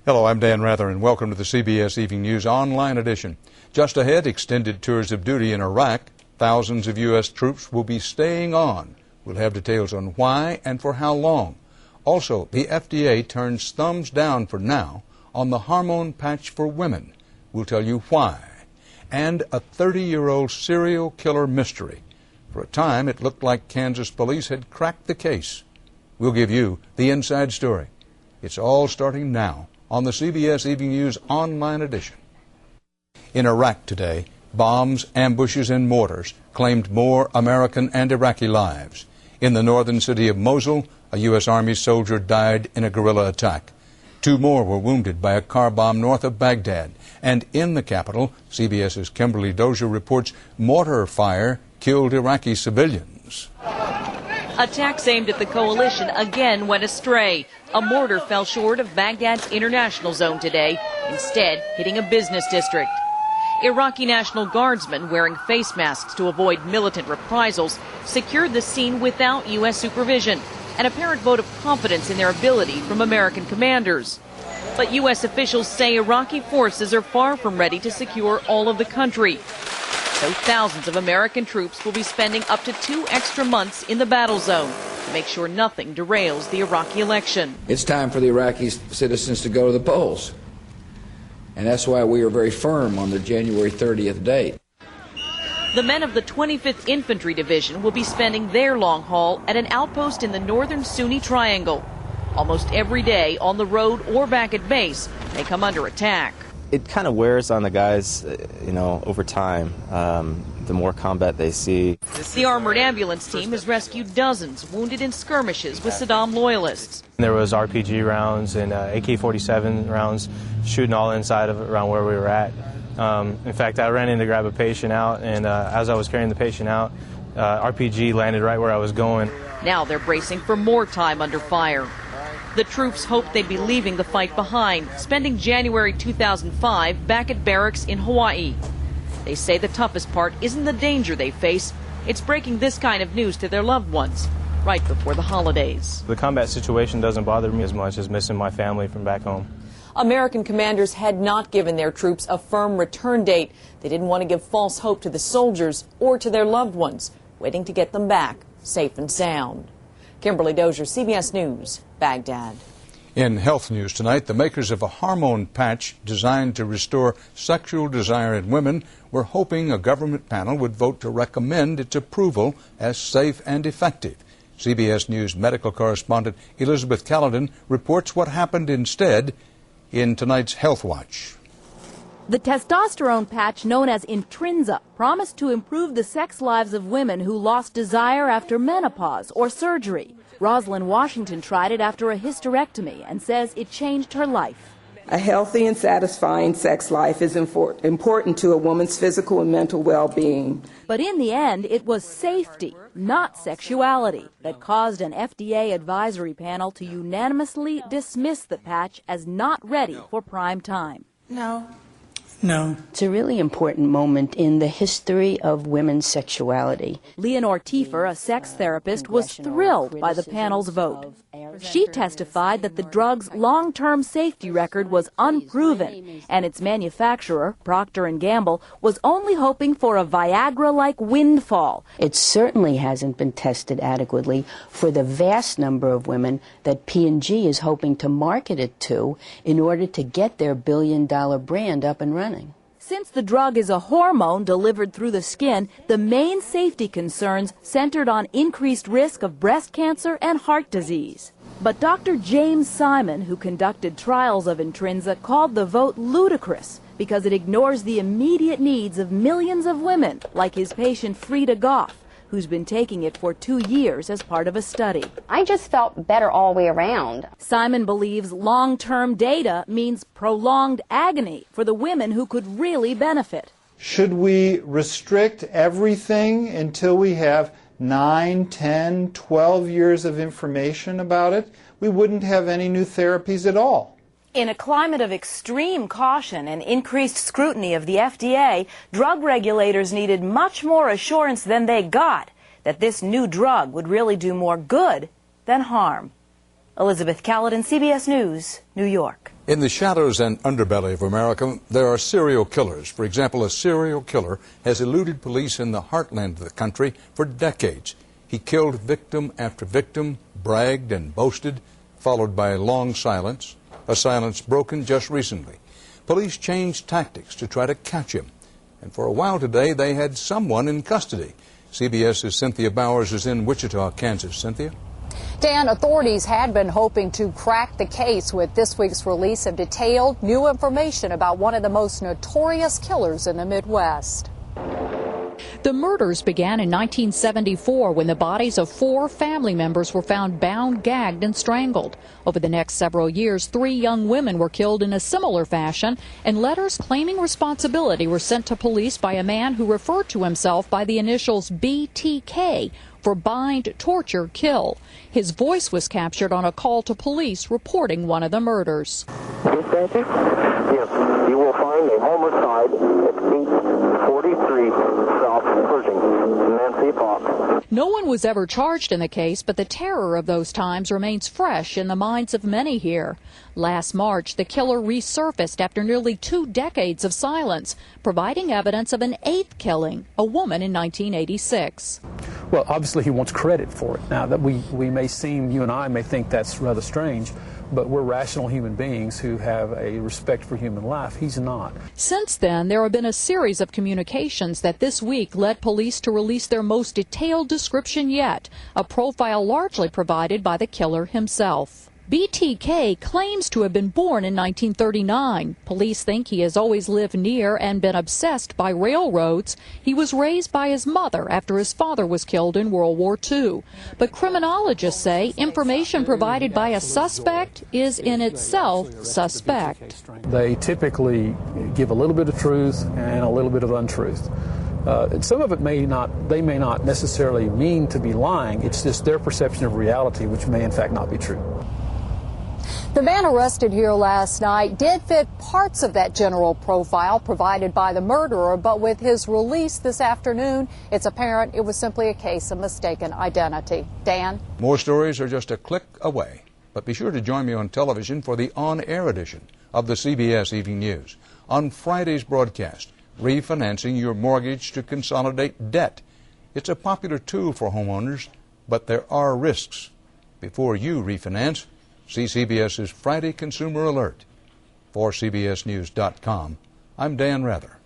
Hello, I'm Dan Rather, and welcome to the CBS Evening News Online Edition. Just ahead, extended tours of duty in Iraq. Thousands of U.S. troops will be staying on. We'll have details on why and for how long. Also, the FDA turns thumbs down for now on the hormone patch for women. We'll tell you why. And a 30-year-old serial killer mystery. For a time, it looked like Kansas police had cracked the case. We'll give you the inside story. It's all starting now on the CBS Evening News Online Edition. In Iraq today, bombs, ambushes, and mortars claimed more American and Iraqi lives. In the northern city of Mosul, a U.S. Army soldier died in a guerrilla attack. 2 more were wounded by a car bomb north of Baghdad. And in the capital, CBS's Kimberly Dozier reports mortar fire killed Iraqi civilians. Attacks aimed at the coalition again went astray. A mortar fell short of Baghdad's international zone today, instead hitting a business district. Iraqi National Guardsmen wearing face masks to avoid militant reprisals secured the scene without U.S. supervision, an apparent vote of confidence in their ability from American commanders. But U.S. officials say Iraqi forces are far from ready to secure all of the country. So thousands of American troops will be spending up to 2 extra months in the battle zone to make sure nothing derails the Iraqi election. It's time for the Iraqi citizens to go to the polls. And that's why we are very firm on the January 30th date. The men of the 25th Infantry Division will be spending their long haul at an outpost in the northern Sunni Triangle. Almost every day on the road or back at base, they come under attack. It kind of wears on the guys, over time, the more combat they see. The armored ambulance team has rescued dozens wounded in skirmishes with Saddam loyalists. There was RPG rounds and AK-47 rounds shooting all inside of around where we were at. In fact, I ran in to grab a patient out, and as I was carrying the patient out, RPG landed right where I was going. Now they're bracing for more time under fire. The troops hoped they'd be leaving the fight behind, spending January 2005 back at barracks in Hawaii. They say the toughest part isn't the danger they face, it's breaking this kind of news to their loved ones right before the holidays. The combat situation doesn't bother me as much as missing my family from back home. American commanders had not given their troops a firm return date. They didn't want to give false hope to the soldiers or to their loved ones, waiting to get them back safe and sound. Kimberly Dozier, CBS News, Baghdad. In health news tonight, the makers of a hormone patch designed to restore sexual desire in women were hoping a government panel would vote to recommend its approval as safe and effective. CBS News medical correspondent Elizabeth Caledon reports what happened instead in tonight's Health Watch. The testosterone patch known as Intrinsa promised to improve the sex lives of women who lost desire after menopause or surgery. Rosalind Washington tried it after a hysterectomy and says it changed her life. A healthy and satisfying sex life is important to a woman's physical and mental well-being. But in the end, it was safety, not sexuality, that caused an FDA advisory panel to unanimously dismiss the patch as not ready for prime time. No. It's a really important moment in the history of women's sexuality. Leonore Tiefer, a sex therapist, was thrilled by the panel's vote. She testified that the drug's long-term safety record was unproven, and its manufacturer, Procter & Gamble, was only hoping for a Viagra-like windfall. It certainly hasn't been tested adequately for the vast number of women that P&G is hoping to market it to in order to get their billion-dollar brand up and running. Since the drug is a hormone delivered through the skin, the main safety concerns centered on increased risk of breast cancer and heart disease. But Dr. James Simon, who conducted trials of Intrinsa, called the vote ludicrous because it ignores the immediate needs of millions of women, like his patient Frida Goff, who's been taking it for 2 years as part of a study. I just felt better all the way around. Simon believes long-term data means prolonged agony for the women who could really benefit. Should we restrict everything until we have 9, 10, 12 years of information about it? We wouldn't have any new therapies at all. In a climate of extreme caution and increased scrutiny of the FDA, drug regulators needed much more assurance than they got that this new drug would really do more good than harm. Elizabeth Caledon, CBS News, New York. In the shadows and underbelly of America, there are serial killers. For example, a serial killer has eluded police in the heartland of the country for decades. He killed victim after victim, bragged and boasted, followed by a long silence, a silence broken just recently. Police changed tactics to try to catch him. And for a while today, they had someone in custody. CBS's Cynthia Bowers is in Wichita, Kansas. Cynthia? Dan, authorities had been hoping to crack the case with this week's release of detailed new information about one of the most notorious killers in the Midwest. The murders began in 1974 when the bodies of 4 family members were found bound, gagged, and strangled. Over the next several years, 3 young women were killed in a similar fashion, and letters claiming responsibility were sent to police by a man who referred to himself by the initials BTK for bind, torture, kill. His voice was captured on a call to police reporting one of the murders. Dispatcher? Yes, you will find a homicide at 843 South Pershing, Nancy Park. No one was ever charged in the case, but the terror of those times remains fresh in the minds of many here. Last March, the killer resurfaced after nearly 2 decades of silence, providing evidence of an 8th killing, a woman in 1986. Well, obviously he wants credit for it. Now, that we may seem, you and I may think that's rather strange, but we're rational human beings who have a respect for human life. He's not. Since then, there have been a series of communications that this week led police to release their most detailed description yet, a profile largely provided by the killer himself. BTK claims to have been born in 1939. Police think he has always lived near and been obsessed by railroads. He was raised by his mother after his father was killed in World War II. But criminologists say information provided by a suspect is in itself suspect. They typically give a little bit of truth and a little bit of untruth. And some of it they may not necessarily mean to be lying. It's just their perception of reality, which may in fact not be true. The man arrested here last night did fit parts of that general profile provided by the murderer, but with his release this afternoon, it's apparent it was simply a case of mistaken identity. Dan? More stories are just a click away. But be sure to join me on television for the on-air edition of the CBS Evening News. On Friday's broadcast, refinancing your mortgage to consolidate debt. It's a popular tool for homeowners, but there are risks. Before you refinance, see CBS's Friday Consumer Alert. For CBSNews.com, I'm Dan Rather.